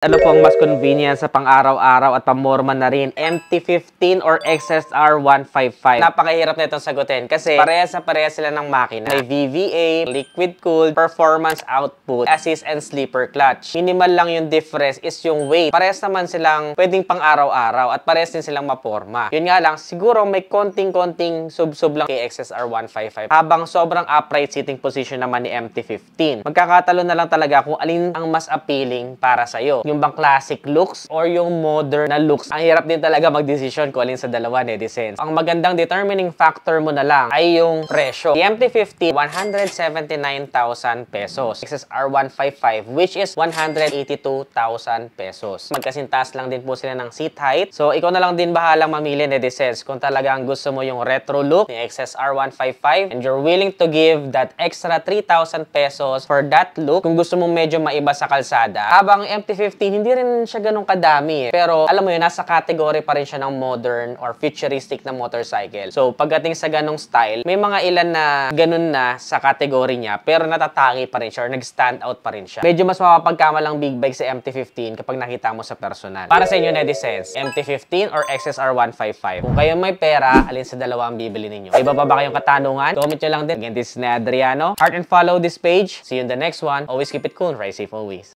Ano po ang mas convenient sa pang-araw-araw at pamorma na rin? MT-15 or XSR 155? Napakahirap na itong sagutin kasi parehas na parehas sila ng makina. May VVA, liquid cooled, performance output, assist and sleeper clutch. Minimal lang yung difference is yung weight. Parehas naman silang pwedeng pang-araw-araw at parehas din silang maporma. Yun nga lang, siguro may konting-konting sub-sub lang kay XSR 155 habang sobrang upright sitting position naman ni MT-15. Magkakatalo na lang talaga kung alin ang mas appealing para sa'yo. Yung bang classic looks or yung modern na looks. Ang hirap din talaga magdesisyon kung alin sa dalawa, netizens. Ang magandang determining factor mo na lang ay yung presyo. The MT-15, 179,000 pesos. XSR 155, which is 182,000 pesos. Magkasintas lang din po sila ng seat height. So, ikaw na lang din bahalang mamili, netizens, kung talagang gusto mo yung retro look ni XSR 155 and you're willing to give that extra 3,000 pesos for that look. Kung gusto mong medyo maiba sa kalsada. Habang MT-15, hindi rin siya ganun kadami eh. Pero alam mo yun, nasa category pa rin siya ng modern or futuristic na motorcycle. So pagdating sa ganong style, may mga ilan na ganun na sa category niya pero natataki pa rin siya or nag-stand out pa rin siya. Medyo mas mapapagkamalang big bike sa MT-15 kapag nakita mo sa personal. Para sa inyo, netizens, MT-15 or XSR 155? Kung kayo may pera, alin sa dalawa ang bibili ninyo? Iba pa ba kayong katanungan? Comment nyo lang din. Again, this is Adriano. Heart and follow this page. See you in the next one. Always keep it cool. Ride safe always.